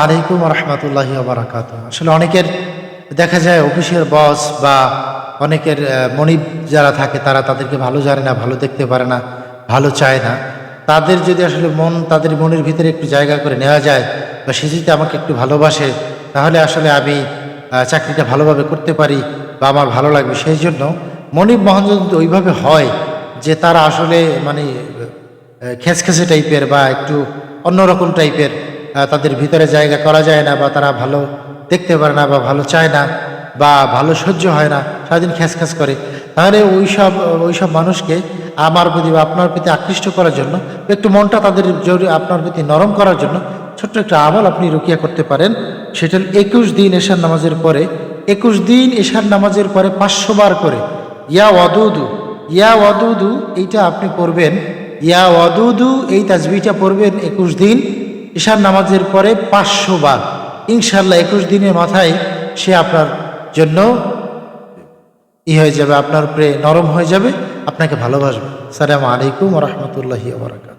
আলাইকুম রহমতুল্লাহি ওয়া বারাকাতুহু। আসলে অনেকের দেখা যায় অফিসের বস বা অনেকের মনিব যারা থাকে তারা তাদেরকে ভালো জানে না, ভালো দেখতে পারে না, ভালো চায় না। তাদের যদি আসলে তাদের মনের ভিতরে একটু জায়গা করে নেওয়া যায় বা সে যদি আমাকে একটু ভালোবাসে, তাহলে আসলে আমি চাকরিটা ভালোভাবে করতে পারি বা আমার ভালো লাগবে। সেই জন্য মনিব মহাজন যদি ওইভাবে হয় যে তারা আসলে মানে খেসখেসে টাইপের বা একটু অন্যরকম টাইপের, তাদের ভিতরে জায়গা করা যায় না বা তারা ভালো দেখতে পারে না বা ভালো চায় না বা ভালো সহ্য হয় না, সারাদিন খ্যাস করে, তাহলে ওইসব মানুষকে আমার প্রতি বা আপনার প্রতি আকৃষ্ট করার জন্য, একটু মনটা তাদের আপনার প্রতি নরম করার জন্য ছোট্ট একটা আমল আপনি রুকিয়া করতে পারেন। সেটা 21 দিন এশার নামাজের পরে, 21 দিন এশার নামাজের পরে 500 বার করে ইয়া ওয়াদুদু, ইয়া ওয়াদুদু এইটা আপনি পড়বেন। ইয়া ওয়াদুদু এই তাসবিহটা পড়বেন 21 দিন ঈশার নামাজের পরে 500 বার। ইনশাআল্লাহ 21 দিনের মাথায় সে আপনার জন্য হয়ে যাবে, আপনার উপরে নরম হয়ে যাবে, আপনাকে ভালোবাসবে। আসসালামু আলাইকুম ওয়া রাহমাতুল্লাহি ওয়া বারাকাতুহু।